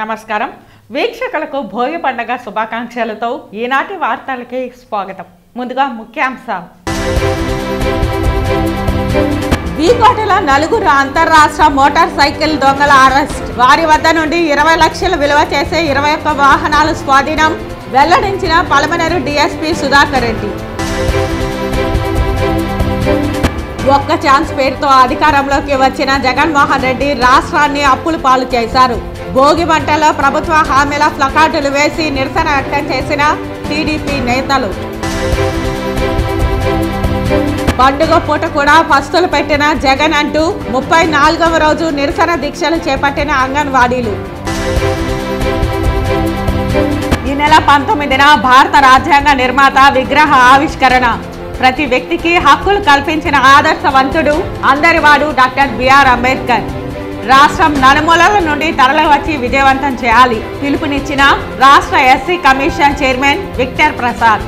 నమస్కారం వీక్షకులకు భోగి పండుగ శుభాకాంక్షలతో ఈనాటి వార్తలకి స్వాగతం. ముందుగా ముఖ్యాంశాలు. బీకోటలో నలుగురు అంతర్రాష్ట్ర మోటార్ సైకిల్ దొంగల అరెస్ట్. వారి వద్ద నుండి 20 లక్షలు విలువ చేసే 21 వాహనాలు స్వాధీనం. వెల్లడించిన పలమనేరు డీఎస్పీ సుధాకర్ రెడ్డి. ఒక్క ఛాన్స్ పేరుతో అధికారంలోకి వచ్చిన జగన్మోహన్ రెడ్డి రాష్ట్రాన్ని అప్పుల పాలు చేశారు. భోగి మంటల్లో ప్రభుత్వ హామీల ప్లకార్డులు వేసి నిరసన వ్యక్తం చేసిన టీడీపీ నేతలు. పండుగ పూట కూడా పస్తులు పెట్టిన జగన్ అంటూ 34వ రోజు నిరసన దీక్షలు చేపట్టిన అంగన్వాడీలు. ఈ నెల 19న భారత రాజ్యాంగ నిర్మాత విగ్రహ ఆవిష్కరణ. ప్రతి వ్యక్తికి హక్కులు కల్పించిన ఆదర్శవంతుడు అందరివాడు డాక్టర్ బిఆర్ అంబేద్కర్. రాష్ట్రం నలుమూలల నుండి తరలివచ్చి విజయవంతం చేయాలి పిలుపునిచ్చిన రాష్ట్ర SC commission chairman Victor Prasad.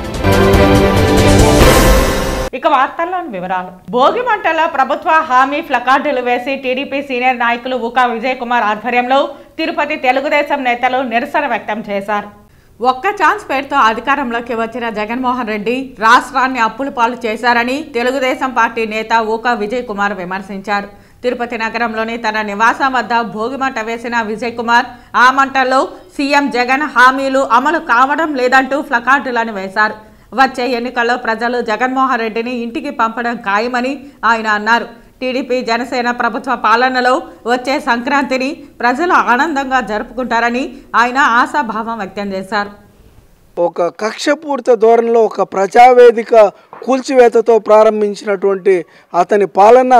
ఇక వార్తల్లోని వివరాలు. భోగి మంటల్లో ప్రభుత్వ హామీ ప్లకార్డులు వేసి టీడీపీ సీనియర్ నాయకులు ఊకా విజయ్ కుమార్ ఆధ్వర్యంలో తిరుపతి తెలుగుదేశం నేతలు నిరసన వ్యక్తం చేశారు. ఒక్క ఛాన్స్ పేరుతో అధికారంలోకి వచ్చిన జగన్మోహన్ రెడ్డి రాష్ట్రాన్ని అప్పుల పాలు చేశారని తెలుగుదేశం పార్టీ నేత ఊకా విజయ్ కుమార్ విమర్శించారు. తిరుపతి నగరంలోని తన నివాసం వద్ద భోగి మంట వేసిన విజయ్ కుమార్ ఆ మంటల్లో సీఎం జగన్ హామీలు అమలు కావడం లేదంటూ ప్లకార్డులను వేశారు. వచ్చే ఎన్నికల్లో ప్రజలు జగన్మోహన్ రెడ్డిని ఇంటికి పంపడం ఖాయమని ఆయన అన్నారు. టీడీపీ జనసేన ప్రభుత్వ పాలనలో వచ్చే సంక్రాంతిని ప్రజలు ఆనందంగా జరుపుకుంటారని ఆయన ఆశాభావం వ్యక్తం చేశారు. ఒక కక్షపూరిత ధోరణిలో ఒక ప్రజావేదిక కూల్చివేతతో ప్రారంభించినటువంటి అతని పాలన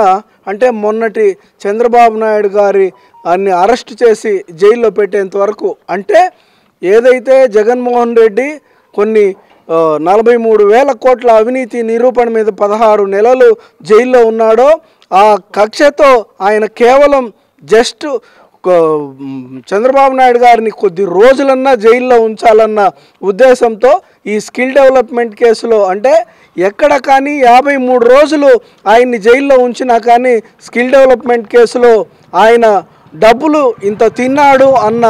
అంటే మొన్నటి చంద్రబాబు నాయుడు గారి అన్ని అరెస్ట్ చేసి జైల్లో పెట్టేంత వరకు, అంటే ఏదైతే జగన్మోహన్ రెడ్డి కొన్ని 43,000 కోట్ల అవినీతి నిరూపణ మీద 16 నెలలు జైల్లో ఉన్నాడో ఆ కక్షతో ఆయన కేవలం జస్ట్ చంద్రబాబు నాయుడు గారిని కొద్ది రోజులన్నా జైల్లో ఉంచాలన్న ఉద్దేశంతో ఈ స్కిల్ డెవలప్మెంట్ కేసులో, అంటే ఎక్కడ కానీ 53 రోజులు ఆయన్ని జైల్లో ఉంచినా కానీ స్కిల్ డెవలప్మెంట్ కేసులో ఆయన డబ్బులు ఇంత తిన్నాడు అన్న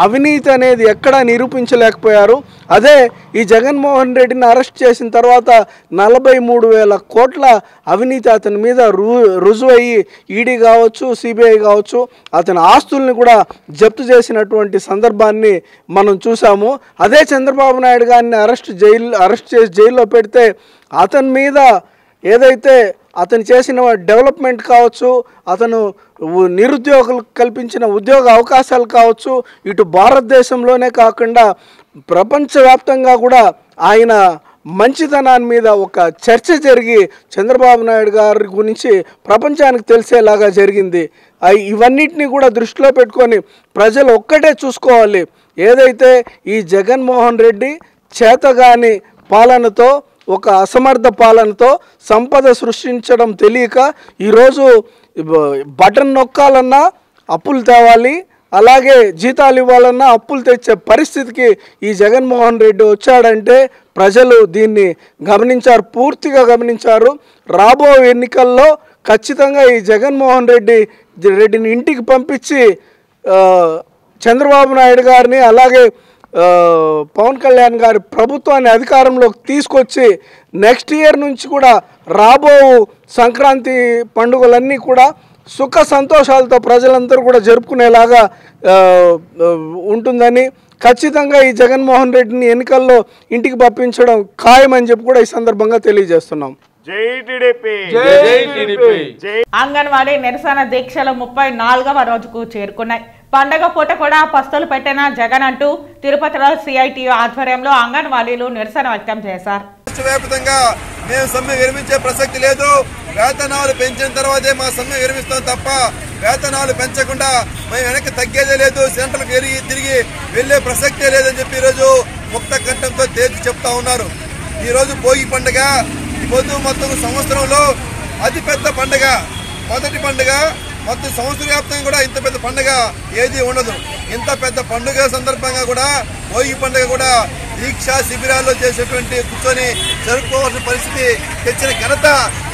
అవినీతి అనేది ఎక్కడా నిరూపించలేకపోయారు. అదే ఈ జగన్మోహన్ రెడ్డిని అరెస్ట్ చేసిన తర్వాత 43,000 కోట్ల అవినీతి అతని మీద రుజువయ్యి ఈడీ కావచ్చు, సిబిఐ కావచ్చు అతని ఆస్తుల్ని కూడా జప్తు చేసినటువంటి సందర్భాన్ని మనం చూసాము. అదే చంద్రబాబు నాయుడు గారిని అరెస్ట్ చేసి జైల్లో పెడితే అతని మీద ఏదైతే అతను చేసిన డెవలప్మెంట్ కావచ్చు, అతను నిరుద్యోగులకు కల్పించిన ఉద్యోగ అవకాశాలు కావచ్చు, ఇటు భారతదేశంలోనే కాకుండా ప్రపంచవ్యాప్తంగా కూడా ఆయన మంచితనాన్ని మీద ఒక చర్చ జరిగి చంద్రబాబు నాయుడు గారి గురించి ప్రపంచానికి తెలిసేలాగా జరిగింది. ఇవన్నిటిని కూడా దృష్టిలో పెట్టుకొని ప్రజలు ఒక్కటే చూసుకోవాలి, ఏదైతే ఈ జగన్మోహన్ రెడ్డి చేతగాని పాలనతో, ఒక అసమర్థ పాలనతో సంపద సృష్టించడం తెలియక ఈరోజు బటన్ నొక్కాలన్నా అప్పులు తేవాలి, అలాగే జీతాలు ఇవ్వాలన్నా అప్పులు తెచ్చే పరిస్థితికి ఈ జగన్మోహన్ రెడ్డి వచ్చాడంటే ప్రజలు దీన్ని గమనించారు, పూర్తిగా గమనించారు. రాబో ఎన్నికల్లో ఖచ్చితంగా ఈ జగన్మోహన్ రెడ్డిని ఇంటికి పంపించి చంద్రబాబు నాయుడు గారిని అలాగే పవన్ కళ్యాణ్ గారి ప్రభుత్వాన్ని అధికారంలోకి తీసుకొచ్చి నెక్స్ట్ ఇయర్ నుంచి కూడా రాబో సంక్రాంతి పండుగలన్నీ కూడా సుఖ సంతోషాలతో ప్రజలందరూ కూడా జరుపుకునేలాగా ఉంటుందని, ఖచ్చితంగా ఈ జగన్మోహన్ రెడ్డిని ఎన్నికల్లో ఇంటికి పంపించడం ఖాయమని చెప్పి కూడా ఈ సందర్భంగా తెలియజేస్తున్నాం. అంగన్వాడీ నిరసన దీక్షలు 34వ రోజుకు చేరుకున్నాయి. పండగ పూట కూడా పస్తులు పెట్టిన జగన్ అంటూ తిరుపతిలో సిఐటియు ఆధ్వర్యంలో అంగన్వాడీలు నిరసన వ్యక్తం చేశారు. రాష్ట్రవ్యాప్తంగా మేము సమ్మె విరమించే ప్రసక్తి లేదు, వేతనాలు పెంచిన తర్వాతే మా సమ్మె విరమిస్తాం తప్ప వేతనాలు పెంచకుండా మేము వెనక్కి తగ్గేదే లేదు, సెంట్రల్ తిరిగి వెళ్లే ప్రసక్తే లేదని చెప్పి ఈరోజు ముక్త కంఠంతో తేల్చి చెప్తా ఉన్నారు. ఈరోజు భోగి పండుగ పొద్దు మొత్తం సంవత్సరంలో అతిపెద్ద పండుగ, మొదటి పండుగ. మొత్తం సంవత్సర వ్యాప్తంగా కూడా ఇంత పెద్ద పండుగ ఏది ఉండదు. ఇంత పెద్ద పండుగ సందర్భంగా కూడా భోగి పండుగ కూడా దీక్ష శిబిరాల్లో చేసేటువంటి కూర్చొని జరుపుకోవాల్సిన పరిస్థితి తెచ్చిన ఘనత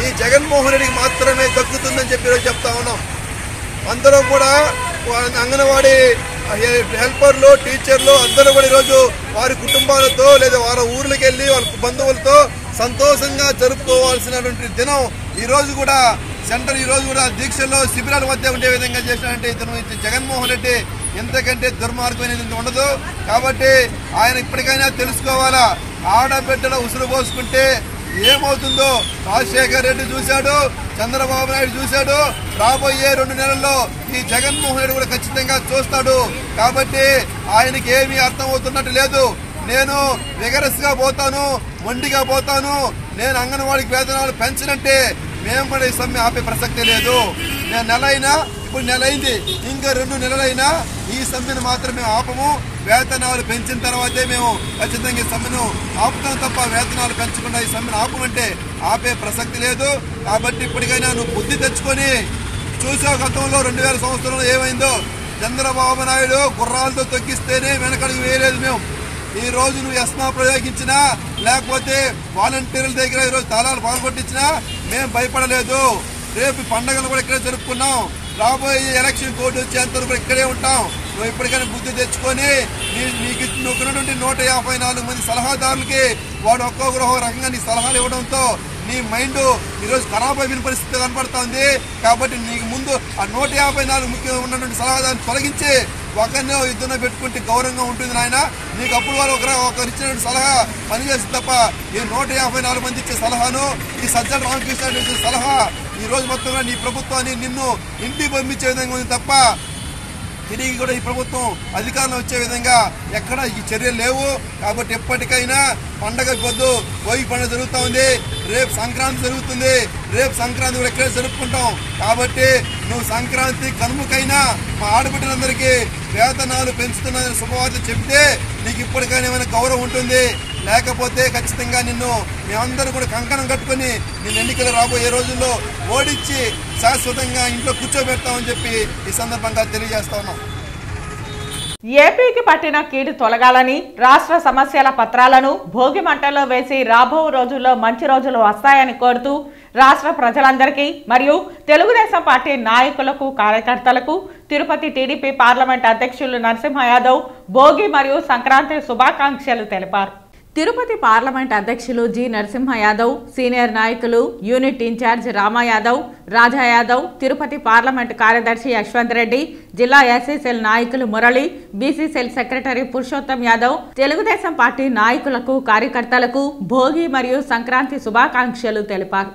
ఈ జగన్మోహన్ రెడ్డికి మాత్రమే దక్కుతుందని చెప్పి చెప్తా ఉన్నాం. అందరం కూడా అంగన్వాడీ హెల్పర్లు, టీచర్లు అందరూ కూడా ఈరోజు వారి కుటుంబాలతో లేదా వారి ఊర్లకు వెళ్ళి వాళ్ళ బంధువులతో సంతోషంగా జరుపుకోవాల్సినటువంటి దినం ఈరోజు కూడా సెంటర్ ఈరోజు కూడా దీక్షల్లో శిబిరాల మధ్య ఉండే విధంగా చేసినట్టే ఇతను జగన్మోహన్ రెడ్డి ఎంతకంటే దుర్మార్గమైనది ఉండదు. కాబట్టి ఆయన ఇప్పటికైనా తెలుసుకోవాలా, ఆడబిడ్డల ఉసురు పోసుకుంటే ఏమవుతుందో రాజశేఖర్ రెడ్డి చూశాడు, చంద్రబాబు నాయుడు చూశాడు, రాబోయే 2 నెలల్లో ఈ జగన్మోహన్ రెడ్డి కూడా ఖచ్చితంగా చూస్తాడు. కాబట్టి ఆయనకి ఏమీ అర్థం అవుతున్నట్టు లేదు. నేను విగరస్ గా పోతాను, మొండిగా పోతాను, నేను అంగన్వాడికి వేతనాలు పెంచినంటే మేము కూడా ఈ సమ్మె ఆపే ప్రసక్తే లేదు. నేను నెల అయినా, ఇప్పుడు నెల అయింది, ఇంకా 2 నెలలైనా ఈ సమ్మెను మాత్రం మేము ఆపము. వేతనాలు పెంచిన తర్వాతే మేము ఖచ్చితంగా ఈ సమ్మెను ఆపుతాం తప్ప వేతనాలు పెంచకుండా ఈ సమ్మెను ఆపమంటే ఆపే ప్రసక్తి లేదు. కాబట్టి ఇప్పటికైనా నువ్వు బుద్ధి తెచ్చుకొని చూసావు గతంలో 2000 సంవత్సరంలో ఏమైందో. చంద్రబాబు నాయుడు గుర్రాలతో తొక్కిస్తేనే వెనకడుగు వేయలేదు మేము. ఈ రోజు నువ్వు ఎస్మా ప్రయోగించినా లేకపోతే వాలంటీర్ల దగ్గర ఈరోజు తాళాలు పాల్గొట్టించినా మేము భయపడలేదు. రేపు పండుగలు కూడా ఇక్కడే జరుపుకున్నాం. రాబోయే ఎలక్షన్ కోడ్ వచ్చేంత వరకు ఇక్కడే ఉంటాం. నువ్వు ఇప్పటికైనా బుద్ధి తెచ్చుకొని నీకు నువ్వుకున్నటువంటి 154 మంది సలహాదారులకి వాడు ఒక్కొక్కరు ఒక రకంగా నీ సలహాలు ఇవ్వడంతో నీ మైండ్ ఈరోజు ఖరాబ్ అయిన పరిస్థితి కనపడుతుంది. కాబట్టి నీకు ముందు ఆ 154 ముఖ్యంగా ఉన్నటువంటి సలహాదారుని తొలగించి ఒకరిని యుద్ధంలో పెట్టుకుంటే గౌరవంగా ఉంటుంది నాయన. నీకు అప్పుడు వాళ్ళు ఒకరు ఇచ్చినటువంటి సలహా పనిచేస్తుంది తప్ప ఈ 154 మంది ఇచ్చే సలహాను, ఈ సజ్జల రామకృష్ణ ఇచ్చే సలహా ఈ రోజు మొత్తంగా నీ ప్రభుత్వాన్ని నిన్ను ఇంటికి పంపించే విధంగా ఉంది తప్ప తిరిగి కూడా ఈ ప్రభుత్వం అధికారంలో వచ్చే విధంగా ఎక్కడ ఈ చర్యలు లేవు. కాబట్టి ఎప్పటికైనా పండగ పొద్దు భోగి పండుగ జరుగుతూ ఉంది, రేపు సంక్రాంతి జరుగుతుంది. రేపు సంక్రాంతి కూడా ఎక్కడే జరుపుకుంటాం. కాబట్టి నువ్వు సంక్రాంతి కనుమకైనా మా ఆడబిడ్డలందరికీ వేతనాలు పెంచుతున్న శుభవార్త చెబితే నీకు ఇప్పటికైనా ఏమైనా గౌరవం ఉంటుంది. లేకపోతే ఖచ్చితంగా నిన్ను మేమందరూ కూడా కంకణం కట్టుకుని నేను ఎన్నికలు రాబోయే రోజుల్లో ఓడించి శాశ్వతంగా ఇంట్లో కూర్చోబెడతామని చెప్పి ఈ సందర్భంగా తెలియజేస్తా ఉన్నాం. ఏపీకి పట్టిన కీడు తొలగాలని రాష్ట్ర సమస్యల పత్రాలను భోగి మంటల్లో వేసి రాబో రోజుల్లో మంచి రోజులు వస్తాయని కోరుతూ రాష్ట్ర ప్రజలందరికీ మరియు తెలుగుదేశం పార్టీ నాయకులకు, కార్యకర్తలకు తిరుపతి టీడీపీ పార్లమెంట్ అధ్యక్షులు నరసింహ యాదవ్ భోగి మరియు సంక్రాంతి శుభాకాంక్షలు తెలిపారు. తిరుపతి పార్లమెంట్ అధ్యక్షులు జి నరసింహ యాదవ్, సీనియర్ నాయకులు యూనిట్ ఇన్ఛార్జ్ రామా యాదవ్, రాజా యాదవ్, తిరుపతి పార్లమెంట్ కార్యదర్శి యశ్వంత్ రెడ్డి, జిల్లా ఎస్సీసెల్ నాయకులు Murali, BC cell secretary Purushottam Yadav, Telugu Desam party నాయకులకు, కార్యకర్తలకు భోగి మరియు సంక్రాంతి శుభాకాంక్షలు తెలిపారు.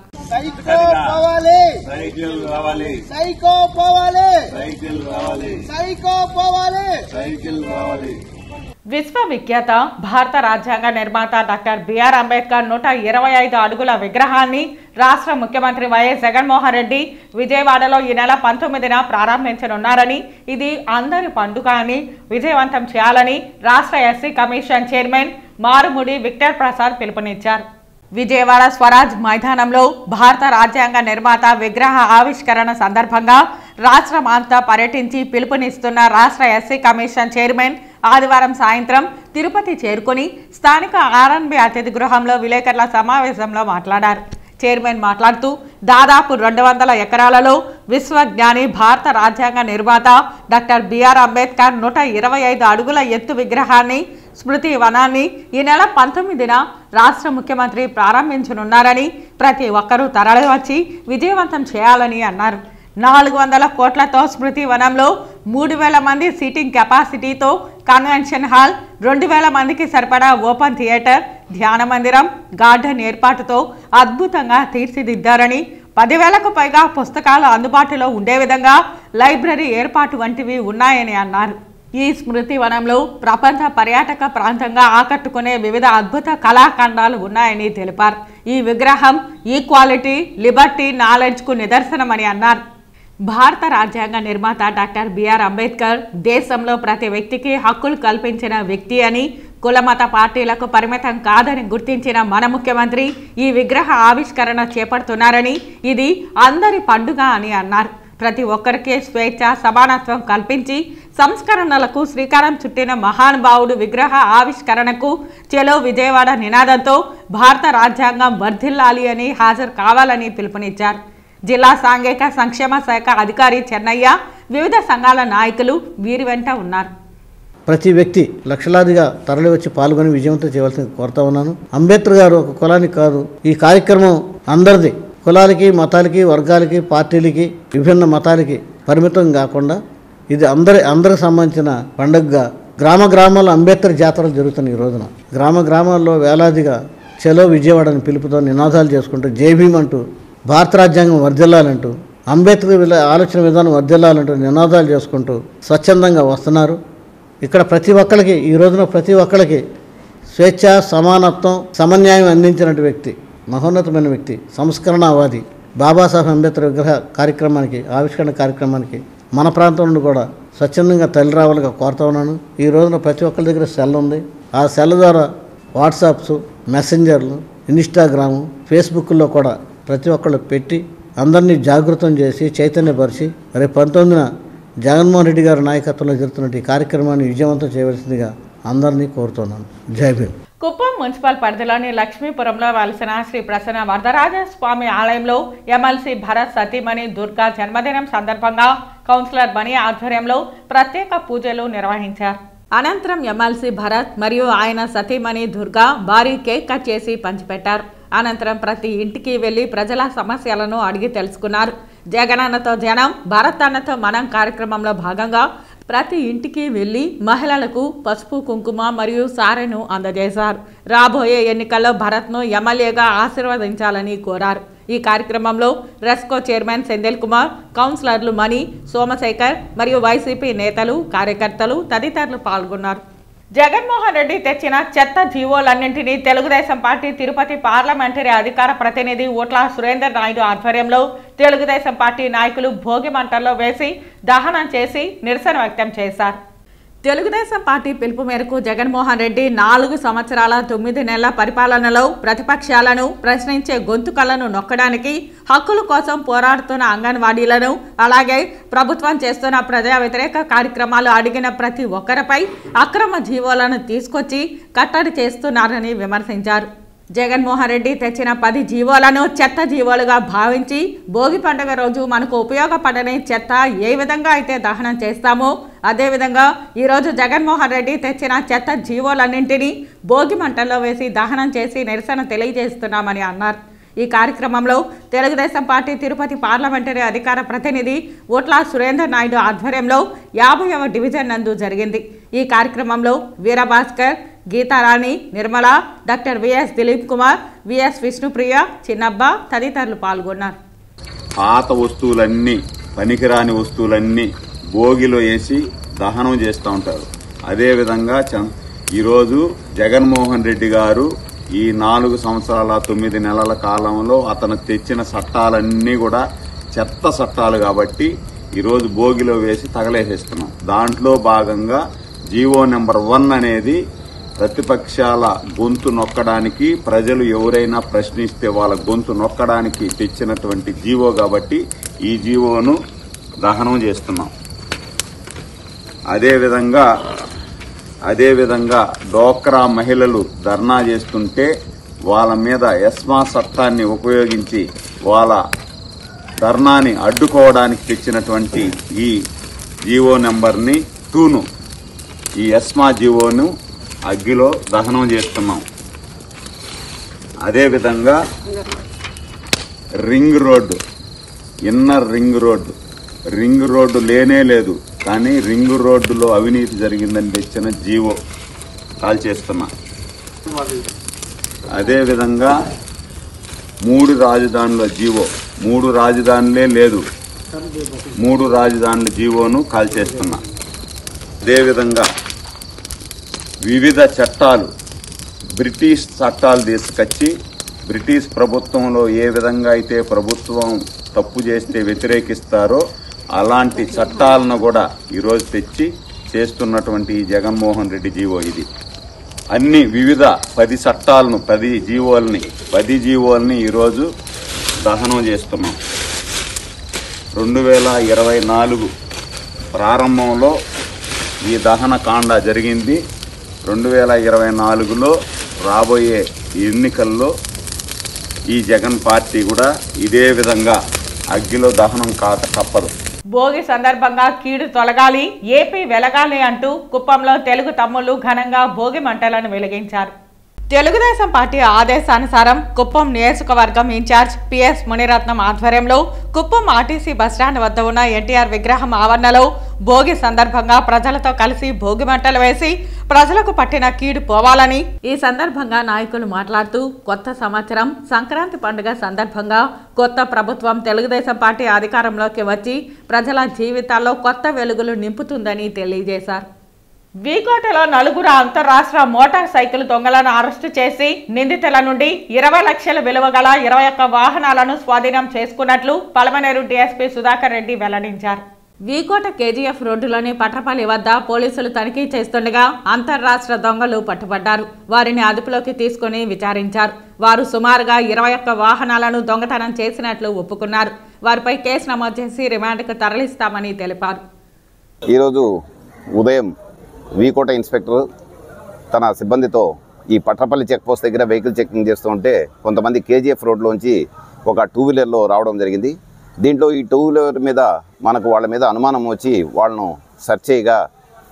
విశ్వవిఖ్యాత భారత రాజ్యాంగ నిర్మాత డాక్టర్ బిఆర్ అంబేద్కర్ 125 అడుగుల విగ్రహాన్ని రాష్ట్ర ముఖ్యమంత్రి వైఎస్ జగన్మోహన్ రెడ్డి విజయవాడలో ఈ నెల 19న ప్రారంభించనున్నారని, ఇది అందరి పండుగ అని విజయవంతం చేయాలని రాష్ట్ర SC commission chairman Marumudi Victor Prasad పిలుపునిచ్చారు. విజయవాడ స్వరాజ్ మైదానంలో భారత రాజ్యాంగ నిర్మాత విగ్రహ ఆవిష్కరణ సందర్భంగా రాష్ట్రం అంతా పర్యటించి పిలుపునిస్తున్న రాష్ట్ర ఎస్సీ కమిషన్ చైర్మన్ ఆదివారం సాయంత్రం తిరుపతి చేరుకుని స్థానిక ఆర్ఎన్బి అతిథి గృహంలో విలేకరుల సమావేశంలో మాట్లాడారు. చైర్మన్ మాట్లాడుతూ దాదాపు 200 ఎకరాలలో విశ్వజ్ఞాని భారత రాజ్యాంగ నిర్మాత డాక్టర్ బిఆర్ అంబేద్కర్ 125 అడుగుల ఎత్తు విగ్రహాన్ని, స్మృతి వనాన్ని ఈ నెల 19న రాష్ట్ర ముఖ్యమంత్రి ప్రారంభించనున్నారని, ప్రతి ఒక్కరూ తరలివచ్చి విజయవంతం చేయాలని అన్నారు. 400 కోట్లతో స్మృతి వనంలో 3000 మంది సీటింగ్ కెపాసిటీతో కన్వెన్షన్ హాల్, 2000 మందికి సరిపడా ఓపెన్ థియేటర్, ధ్యాన మందిరం, గార్డెన్ ఏర్పాటుతో అద్భుతంగా తీర్చిదిద్దారని, 10,000కు పైగా పుస్తకాలు అందుబాటులో ఉండే విధంగా లైబ్రరీ ఏర్పాటు వంటివి ఉన్నాయని అన్నారు. ఈ స్మృతి వనంలో ప్రపంచ పర్యాటక ప్రాంతంగా ఆకట్టుకునే వివిధ అద్భుత కళాఖండాలు ఉన్నాయని తెలిపారు. ఈ విగ్రహం ఈక్వాలిటీ, లిబర్టీ, నాలెడ్జ్కు నిదర్శనమని అన్నారు. భారత రాజ్యాంగ నిర్మాత డాక్టర్ బిఆర్ అంబేద్కర్ దేశంలో ప్రతి వ్యక్తికి హక్కులు కల్పించిన వ్యక్తి అని, కులమత పార్టీలకు పరిమితం కాదని గుర్తించిన మన ముఖ్యమంత్రి ఈ విగ్రహ ఆవిష్కరణ చేపడుతున్నారని, ఇది అందరి పండుగ అని అన్నారు. ప్రతి ఒక్కరికి స్వేచ్ఛ, సమానత్వం కల్పించి సంస్కరణలకు శ్రీకారం చుట్టిన మహానుభావుడు విగ్రహ ఆవిష్కరణకు చెలో విజయవాడ నినాదంతో భారత రాజ్యాంగం వర్ధిల్లాలి అని హాజరు కావాలని పిలుపునిచ్చారు. జిల్లా సాంఘిక సంక్షేమ శాఖ అధికారి చెన్నయ్య, వివిధ సంఘాల నాయకులు వీరి వెంట ఉన్నారు. ప్రతి వ్యక్తి లక్షలాదిగా తరలి వచ్చి పాల్గొని విజయవంతం చేయవలసింది కోరుతా ఉన్నాను. అంబేద్కర్ గారు ఒక కులానికి కాదు, ఈ కార్యక్రమం అందరిది, కులాలకి, మతాలకి, వర్గాలకి, పార్టీలకి, విభిన్న మతాలకి పరిమితం కాకుండా ఇది అందరికి సంబంధించిన పండుగగా గ్రామాల్లో అంబేద్కర్ జాతరలు జరుగుతున్నాయి. ఈ రోజున గ్రామాల్లో వేలాదిగా చలో విజయవాడ అని పిలుపుతో నినాదాలు చేసుకుంటూ, జై భీమ్ అంటూ, భారత రాజ్యాంగం వర్ధిల్లాలంటూ, అంబేద్కర్ ఆలోచన విధానం వర్ధిల్లాలంటూ నినాదాలు చేసుకుంటూ స్వచ్ఛందంగా వస్తున్నారు. ఇక్కడ ఈ రోజున ప్రతి ఒక్కరికి స్వేచ్ఛ, సమానత్వం, సమన్యాయం అందించినటువంటి వ్యక్తి, మహోన్నతమైన వ్యక్తి, సంస్కరణవాది బాబాసాహెబ్ అంబేద్కర్ విగ్రహ ఆవిష్కరణ కార్యక్రమానికి మన ప్రాంతం నుండి కూడా స్వచ్ఛందంగా తల్లి రావాలిగా కోరుతా ఉన్నాను. ఈ రోజున ప్రతి ఒక్కరి దగ్గర సెల్ ఉంది. ఆ సెల్ ద్వారా వాట్సాప్స్, మెసెంజర్లు, ఇన్స్టాగ్రాము, ఫేస్బుక్లో కూడా ప్రతి ఒక్కళ్ళు పెట్టి అందరినీ జాగృతం చేసి చైతన్యపరిచి రేపు 19న జగన్మోహన్ రెడ్డి గారి నాయకత్వంలో జరుగుతున్న ఈ కార్యక్రమాన్ని విజయవంతం చేయవలసిందిగా అందరినీ కోరుతున్నాను. జై భీమ్. కుప్పం మున్సిపల్ పరిధిలోని లక్ష్మీపురంలో వెలసిన శ్రీ ప్రసన్న వరదరాజ స్వామి ఆలయంలో ఎమ్మెల్సీ భరత్ సతీమణి దుర్గా జన్మదినం సందర్భంగా కౌన్సిలర్ బని ఆధ్వర్యంలో ప్రత్యేక పూజలు నిర్వహించారు. అనంతరం ఎమ్మెల్సీ భరత్ మరియు ఆయన సతీమణి దుర్గా భారీ కేక్ కట్ చేసి పంచిపెట్టారు. అనంతరం ప్రతి ఇంటికి వెళ్లి ప్రజల సమస్యలను అడిగి తెలుసుకున్నారు. జగనన్నతో జనం, భరత్ అన్నతో మనం కార్యక్రమంలో భాగంగా ప్రతి ఇంటికి వెళ్లి మహిళలకు పసుపు, కుంకుమ మరియు సారెను అందజేశారు. రాబోయే ఎన్నికల్లో భరత్ను ఎమ్మెల్యేగా ఆశీర్వదించాలని కోరారు. ఈ కార్యక్రమంలో రెస్కో చైర్మన్ సెంధిల్ కుమార్, కౌన్సిలర్లు మణి, సోమశేఖర్ మరియు వైసీపీ నేతలు, కార్యకర్తలు తదితరులు పాల్గొన్నారు. జగన్మోహన్ రెడ్డి తెచ్చిన చెత్త జీవోలన్నింటినీ తెలుగుదేశం పార్టీ తిరుపతి పార్లమెంటరీ అధికార ప్రతినిధి ఓట్ల సురేందర్ నాయుడు ఆధ్వర్యంలో తెలుగుదేశం పార్టీ నాయకులు భోగి మంటల్లో వేసి దహనం చేసి నిరసన వ్యక్తం చేశారు. తెలుగుదేశం పార్టీ పిలుపు మేరకు జగన్మోహన్ రెడ్డి 4 సంవత్సరాల 9 నెలల పరిపాలనలో ప్రతిపక్షాలను ప్రశ్నించే గొంతుకలను నొక్కడానికి, హక్కుల కోసం పోరాడుతున్న అంగన్వాడీలను, అలాగే ప్రభుత్వం చేస్తున్న ప్రజా వ్యతిరేక కార్యక్రమాలు అడిగిన ప్రతి ఒక్కరిపై అక్రమ జీవోలను తీసుకొచ్చి కట్టడి చేస్తున్నారని విమర్శించారు. జగన్మోహన్ రెడ్డి తెచ్చిన 10 జీవోలను చెత్త జీవోలుగా భావించి భోగి పండుగ రోజు మనకు ఉపయోగపడని చెత్త ఏ విధంగా అయితే దహనం చేస్తామో అదేవిధంగా ఈరోజు జగన్మోహన్ రెడ్డి తెచ్చిన చెత్త జీవోలన్నింటినీ భోగి మంటల్లో వేసి దహనం చేసి నిరసన తెలియజేస్తున్నామని అన్నారు. ఈ కార్యక్రమంలో తెలుగుదేశం పార్టీ తిరుపతి పార్లమెంటరీ అధికార ప్రతినిధి ఓట్ల సురేందర్ నాయుడు ఆధ్వర్యంలో 50వ డివిజన్ నందు జరిగింది. ఈ కార్యక్రమంలో Veerabhaskar, Geetharani, Nirmala, doctor VS Dilip Kumar, VS Vishnupriya, Chinnabba తదితరులు పాల్గొన్నారు. పాత వస్తువులన్నీ, పనికిరాని వస్తువులన్నీ భోగిలో వేసి దహనం చేస్తూ ఉంటారు. అదేవిధంగా ఈరోజు జగన్మోహన్ రెడ్డి గారు ఈ 4 సంవత్సరాల 9 నెలల కాలంలో అతను తెచ్చిన చట్టాలన్నీ కూడా చెత్త చట్టాలు కాబట్టి ఈరోజు భోగిలో వేసి తగలేసేస్తున్నాం. దాంట్లో భాగంగా జీవో నెంబర్ 1 అనేది ప్రతిపక్షాల గొంతు నొక్కడానికి, ప్రజలు ఎవరైనా ప్రశ్నిస్తే వాళ్ళ గొంతు నొక్కడానికి తెచ్చినటువంటి జీవో కాబట్టి ఈ జీవోను దహనం చేస్తున్నాం. అదేవిధంగా డోక్రా మహిళలు ధర్నా చేస్తుంటే వాళ్ళ మీద ఎస్మా చట్టాన్ని ఉపయోగించి వాళ్ళ ధర్నాని అడ్డుకోవడానికి తెచ్చినటువంటి ఈ జీవో నెంబర్ని 2ను, ఈ ఎస్మా జీవోను అగ్గిలో దహనం చేస్తున్నాం. అదేవిధంగా ring road, inner ring road లేనే లేదు, కానీ రింగ్ రోడ్డులో అవినీతి జరిగిందని తెచ్చిన జీవో కాల్ చేస్తున్నా. అదేవిధంగా 3 రాజధానుల జీవో, 3 రాజధానులే లేదు, 3 రాజధానుల జీవోను కాల్ చేస్తున్నా. అదేవిధంగా వివిధ చట్టాలు, బ్రిటిష్ చట్టాలు తీసుకొచ్చి బ్రిటిష్ ప్రభుత్వంలో ఏ విధంగా అయితే ప్రభుత్వం తప్పు చేస్తే వ్యతిరేకిస్తారో అలాంటి చట్టాలను కూడా ఈరోజు తెచ్చి చేస్తున్నటువంటి ఈ జగన్మోహన్ రెడ్డి జీవో ఇది. అన్ని వివిధ 10 చట్టాలను, 10 జీవోల్ని ఈరోజు దహనం చేస్తున్నాం. 2024 ప్రారంభంలో ఈ దహన కాండ జరిగింది. 2024లో రాబోయే ఎన్నికల్లో ఈ జగన్ పార్టీ కూడా ఇదే విధంగా అగ్గిలో దహనం తప్పదు. భోగి సందర్భంగా కీడు తొలగాలి, ఏపీ వెలగాలి అంటూ కుప్పంలో తెలుగు తమ్ముళ్లు ఘనంగా భోగి మంటలను వెలిగించారు. తెలుగుదేశం పార్టీ ఆదేశానుసారం కుప్పం నియోజకవర్గం ఇన్ఛార్జ్ పిఎస్ మునిరత్నం ఆధ్వర్యంలో కుప్పం ఆర్టీసీ బస్టాండ్ వద్ద ఉన్న ఎన్టీఆర్ విగ్రహం ఆవరణలో భోగి సందర్భంగా ప్రజలతో కలిసి భోగి మంటలు వేసి ప్రజలకు పట్టిన కీడు పోవాలని ఈ సందర్భంగా నాయకులు మాట్లాడుతూ కొత్త సంవత్సరం సంక్రాంతి పండుగ సందర్భంగా కొత్త ప్రభుత్వం తెలుగుదేశం పార్టీ అధికారంలోకి వచ్చి ప్రజల జీవితాల్లో కొత్త వెలుగులు నింపుతుందని తెలియజేశారు. వీకోటలో నలుగురు అంతర్రాష్ట్ర మోటార్ సైకిల్ దొంగలను అరెస్టు చేసి నిందితుల నుండి 20 లక్షల విలువ గల 21 వాహనాలను స్వాధీనం చేసుకున్నట్లు పలమనేరు డీఎస్పీ సుధాకర్ రెడ్డి వెల్లడించారు. వీకోట కేజీఎఫ్ రోడ్డులోని పట్రపల్లి వద్ద పోలీసులు తనిఖీ చేస్తుండగా అంతర్రాష్ట్ర దొంగలు పట్టుబడ్డారు. వారిని అదుపులోకి తీసుకుని విచారించారు. వారు సుమారుగా 21 వాహనాలను దొంగతనం చేసినట్లు ఒప్పుకున్నారు. వారిపై కేసు నమోదు చేసి రిమాండ్కు తరలిస్తామని తెలిపారు. ఈరోజు ఉదయం వీకోట ఇన్స్పెక్టర్ తన సిబ్బందితో ఈ పట్రపల్లి చెక్ పోస్ట్ దగ్గర వెహికల్ చెకింగ్ చేస్తూ ఉంటే కొంతమంది కేజీఎఫ్ రోడ్లోంచి ఒక 2 వీలర్లో రావడం జరిగింది. దీంట్లో ఈ 2 వీలర్ మీద మనకు వాళ్ళ మీద అనుమానం వచ్చి వాళ్ళను సెర్చ్ చేయగా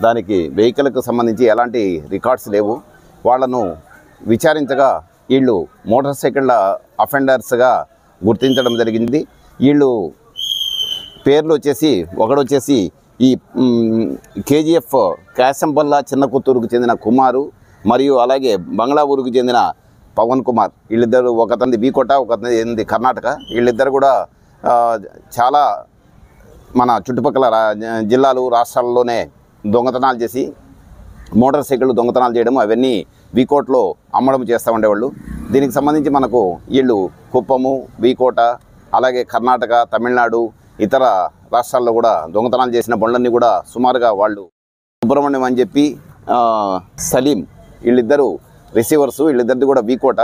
దానికి వెహికల్కు సంబంధించి ఎలాంటి రికార్డ్స్ లేవు. వాళ్ళను విచారించగా వీళ్ళు మోటార్ సైకిళ్ళ అఫెండర్స్గా గుర్తించడం జరిగింది. వీళ్ళు పేర్లు వచ్చేసి ఒకడొచ్చేసి ఈ కేజీఎఫ్ కాశంపల్ల చిన్న కొత్తూరుకు చెందిన కుమారు మరియు అలాగే బంగ్లాపూర్కు చెందిన పవన్ కుమార్. వీళ్ళిద్దరు ఒకతంది వీకోట ఒకతంది కర్ణాటక. వీళ్ళిద్దరు కూడా చాలా మన చుట్టుపక్కల జిల్లాలు రాష్ట్రాల్లోనే దొంగతనాలు చేసి మోటార్ సైకిళ్ళు దొంగతనాలు చేయడం అవన్నీ వీకోట్లో అమ్మడం చేస్తూ ఉండేవాళ్ళు. దీనికి సంబంధించి మనకు వీళ్ళు కుప్పము, వీకోట, అలాగే కర్ణాటక, తమిళనాడు, ఇతర రాష్ట్రాల్లో కూడా దొంగతనాలు చేసిన బండ్లన్నీ కూడా సుమారుగా వాళ్ళు సుబ్రహ్మణ్యం అని చెప్పి సలీం వీళ్ళిద్దరూ రిసీవర్సు. వీళ్ళిద్దరిది కూడా వీకోట.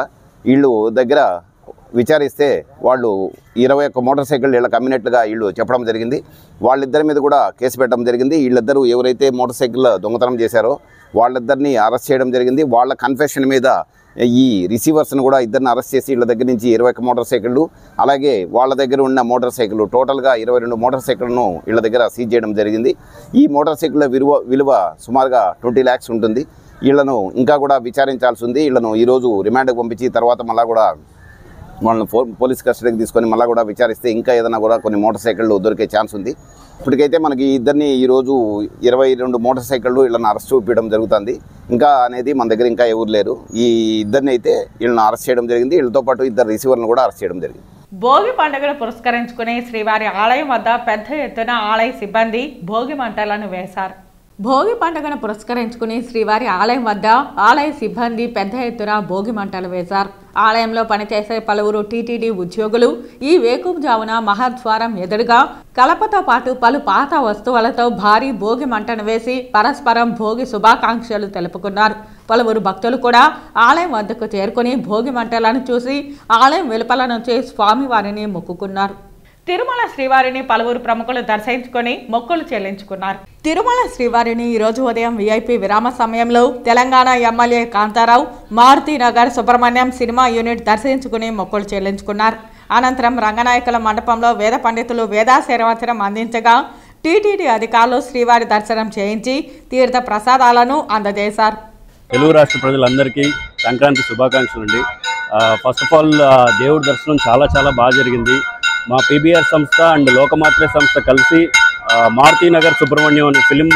వీళ్ళు దగ్గర విచారిస్తే వాళ్ళు 21 మోటార్ సైకిల్ వీళ్ళకి అమ్మినట్లుగా వీళ్ళు చెప్పడం జరిగింది. వాళ్ళిద్దరి మీద కూడా కేసు పెట్టడం జరిగింది. వీళ్ళిద్దరూ ఎవరైతే మోటార్ సైకిల్ దొంగతనం చేశారో వాళ్ళిద్దరిని అరెస్ట్ చేయడం జరిగింది. వాళ్ళ కన్ఫెషన్ మీద ఈ రిసీవర్స్ను కూడా ఇద్దరిని అరెస్ట్ చేసి వీళ్ళ దగ్గర నుంచి 21 మోటార్ సైకిళ్ళు అలాగే వాళ్ళ దగ్గర ఉన్న మోటార్ సైకిళ్ళు టోటల్గా 22 మోటార్ సైకిళ్లను వీళ్ళ దగ్గర సీజ్ చేయడం జరిగింది. ఈ మోటార్ సైకిళ్ళ విలువ సుమారుగా 20 lakhs ఉంటుంది. వీళ్ళను ఇంకా కూడా విచారించాల్సి ఉంది. వీళ్ళను ఈరోజు రిమాండ్కి పంపించి తర్వాత మళ్ళీ కూడా వాళ్ళని పోలీస్ కస్టడీకి తీసుకొని మళ్ళీ కూడా విచారిస్తే ఇంకా ఏదైనా కూడా కొన్ని మోటార్ సైకిళ్ళు దొరికే ఛాన్స్ ఉంది. ఇప్పటికైతే మనకి ఇద్దరిని ఈరోజు 22 మోటార్ సైకిళ్ళు వీళ్ళని అరెస్ట్ చూపించడం జరుగుతుంది. ఇంకా అనేది మన దగ్గర ఇంకా ఎవరు లేరు. ఈ ఇద్దరిని అయితే వీళ్ళని అరెస్ట్ చేయడం జరిగింది. వీళ్ళతో పాటు 2 రిసీవర్లను కూడా అరెస్ట్ చేయడం జరిగింది. భోగి పండుగను పురస్కరించుకుని శ్రీవారి ఆలయం వద్ద పెద్ద ఎత్తున ఆలయ సిబ్బంది భోగి మంటలను వేశారు. భోగి పండుగను పురస్కరించుకుని శ్రీవారి ఆలయం వద్ద ఆలయ సిబ్బంది పెద్ద ఎత్తున భోగి మంటలు వేశారు. ఆలయంలో పనిచేసే పలువురు టీటీడీ ఉద్యోగులు ఈ వేకువజామున మహాద్వారం ఎదురుగా కలపతో పాటు పలు పాత వస్తువులతో భారీ భోగి మంటను వేసి పరస్పరం భోగి శుభాకాంక్షలు తెలుపుకున్నారు. పలువురు భక్తులు కూడా ఆలయం వద్దకు చేరుకుని భోగి మంటలను చూసి ఆలయం వెలుపల నుంచి స్వామివారిని మొక్కుకున్నారు. తిరుమల శ్రీవారిని పలువురు ప్రముఖులు దర్శించుకొని మొక్కులు చెల్లించుకున్నారు. తిరుమల శ్రీవారిని ఈరోజు ఉదయం విఐపి విరామ సమయంలో Telangana MLA Kantharao Maruthi Nagar Subrahmanyam cinema unit దర్శించుకుని మొక్కులు చెల్లించుకున్నారు. అనంతరం రంగనాయకుల మండపంలో వేద పండితులు వేదాశీర్వచనం అందించగా టీటీడీ అధికారులు శ్రీవారి దర్శనం చేయించి తీర్థ ప్రసాదాలను అందజేశారు. తెలుగు రాష్ట్ర ప్రజలందరికీ సంక్రాంతి శుభాకాంక్షలు అండి. ఫస్ట్ ఆఫ్ ఆల్ దేవుడి దర్శనం చాలా బాగా జరిగింది. మా పీబీఆర్ సంస్థ అండ్ లోకమాత్రే సంస్థ కలిసి మారుతినగర్ సుబ్రహ్మణ్యం అనే ఫిలిం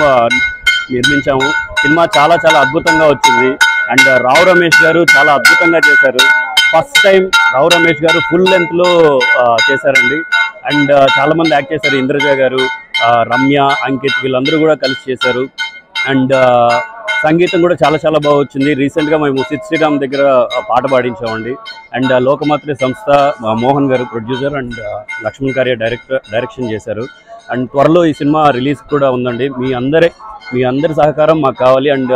నిర్మించాము. సినిమా చాలా అద్భుతంగా వచ్చింది. అండ్ రావు రమేష్ గారు చాలా అద్భుతంగా చేశారు. ఫస్ట్ టైం రావు రమేష్ గారు ఫుల్ లెంత్లో చేశారండి. అండ్ చాలామంది యాక్ట్ చేశారు. ఇంద్రజ గారు, రమ్య, అంకిత్ వీళ్ళందరూ కూడా కలిసి చేశారు. అండ్ సంగీతం కూడా చాలా బాగా వచ్చింది. రీసెంట్గా మేము సిద్ శ్రీరామ్ దగ్గర పాట పాడించామండి. అండ్ లోకమాత్రే సంస్థ మోహన్ గారు ప్రొడ్యూసర్ అండ్ లక్ష్మణ్ కార్య డైరెక్షన్ చేశారు. అండ్ త్వరలో ఈ సినిమా రిలీజ్ కూడా ఉందండి. మీ అందరి సహకారం మాకు కావాలి. అండ్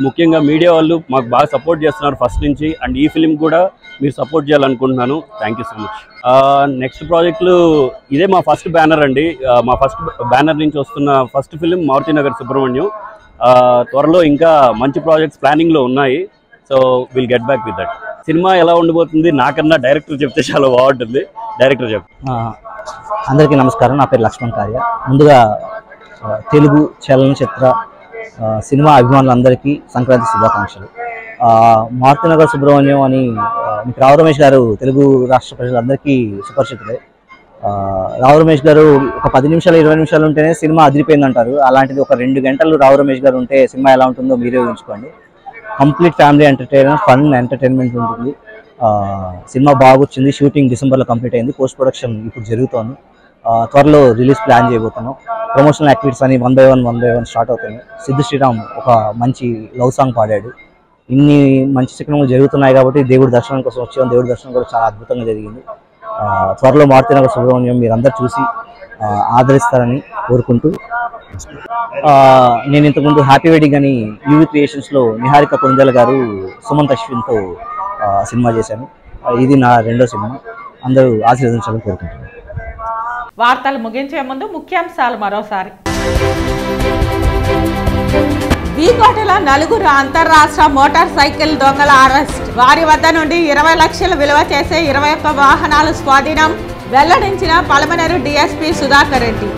ముఖ్యంగా మీడియా వాళ్ళు మాకు బాగా సపోర్ట్ చేస్తున్నారు ఫస్ట్ నుంచి. అండ్ ఈ ఫిలిం కూడా మీరు సపోర్ట్ చేయాలనుకుంటున్నాను. Thank you so much. Next ప్రాజెక్టులు ఇదే మా ఫస్ట్ బ్యానర్ అండి. మా ఫస్ట్ బ్యానర్ నుంచి వస్తున్న ఫస్ట్ ఫిలిం మారుతినగర్ సుబ్రహ్మణ్యం. త్వరలో ఇంకా మంచి ప్రాజెక్ట్స్ ప్లానింగ్లో ఉన్నాయి. So will get back with that. Cinema ఎలా ఉండబోతుంది నాకన్నా డైరెక్టర్ చెప్తే చాలా బాగుంటుంది. డైరెక్టర్ చెప్పు. అందరికీ నమస్కారం. నా పేరు లక్ష్మణ్ కార్య. ముందుగా తెలుగు చలనచిత్ర సినిమా అభిమానులందరికీ సంక్రాంతి శుభాకాంక్షలు. మారుతినగర్ సుబ్రహ్మణ్యం అని మీకు రావు రమేష్ గారు తెలుగు రాష్ట్ర ప్రజలందరికీ సుపరిచితులే. రావు రమేష్ గారు ఒక 10 నిమిషాలు 20 నిమిషాలు ఉంటేనే సినిమా అదిరిపోయిందంటారు. అలాంటిది ఒక 2 గంటలు రావు రమేష్ గారు ఉంటే సినిమా ఎలా ఉంటుందో మీరే ఊహించుకోండి. Complete family entertainer, fun entertainment ఉంటుంది. సినిమా బాగొచ్చింది. షూటింగ్ డిసెంబర్లో కంప్లీట్ అయింది. పోస్ట్ ప్రొడక్షన్ ఇప్పుడు జరుగుతోంది. త్వరలో రిలీజ్ ప్లాన్ చేయబోతున్నాం. ప్రమోషనల్ యాక్టివిటీస్ అని 1 by 1 స్టార్ట్ అవుతున్నాయి. సిద్ధు శ్రీరామ్ ఒక మంచి లవ్ సాంగ్ పాడాడు. ఇన్ని మంచి సినిమాలు జరుగుతున్నాయి కాబట్టి దేవుడి దర్శనం కోసం వచ్చాం. దేవుడి దర్శనం కూడా చాలా అద్భుతంగా జరిగింది. త్వరలో మారుతినగర్ సుబ్రహ్మణ్యం మీరందరూ చూసి ఆదరిస్తారని కోరుకుంటూ, నేను ఇంతకుముందు హ్యాపీ వెడ్డింగ్ అని యూవి క్రియేషన్స్లో నిహారిక కొంజల గారు సుమంత్ అశ్విన్తో సినిమా చేశాను. ఇది నా 2వ సినిమా. అందరూ ఆశీర్వదించాలని కోరుకుంటున్నాను. వార్తలు ముగించే ముందు ముఖ్యాంశాలు మరోసారి. వీకోటలో 4 అంతర్రాష్ట్ర మోటార్ సైకిల్ దొంగల అరెస్ట్. వారి వద్ద నుండి 20 లక్షలు విలువ చేసే 21 వాహనాలు స్వాధీనం. వెల్లడించిన పలమనేరు డీఎస్పీ సుధాకర్ రెడ్డి.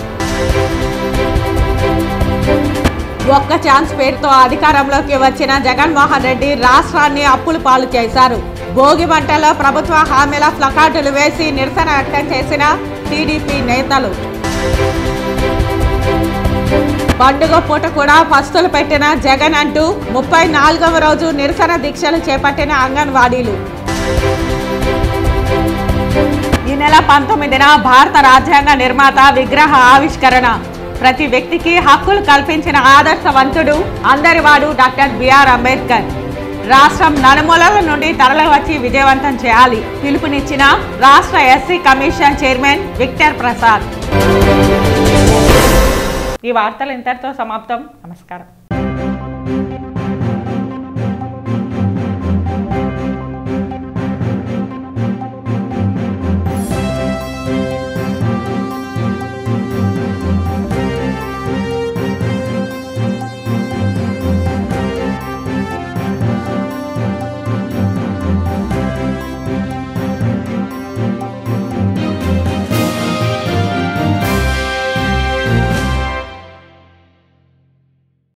ఒక్క ఛాన్స్ పేరుతో అధికారంలోకి వచ్చిన జగన్మోహన్ రెడ్డి రాష్ట్రాన్ని అప్పుల పాలు చేశారు. భోగి మంటల్లో ప్రభుత్వ హామీల ప్లకార్డులు వేసి నిరసన వ్యక్తం చేసిన టీడీపీ నేతలు. పండుగ పూట కూడా పస్తులు పెట్టిన జగన్ అంటూ 34వ రోజు నిరసన దీక్షలు చేపట్టిన అంగన్వాడీలు. ఈ నెల 19న భారత రాజ్యాంగ నిర్మాత విగ్రహ ఆవిష్కరణ. ప్రతి వ్యక్తికి హక్కులు కల్పించిన ఆదర్శవంతుడు అందరివాడు డాక్టర్ బిఆర్ అంబేద్కర్. రాష్ట్రం నలుమూలల నుండి తరలివచ్చి విజయవంతం చేయాలి పిలుపునిచ్చిన రాష్ట్ర SC commission chairman Victor Prasad. ఈ వార్తలు ఇంతటితో సమాప్తం. నమస్కారం.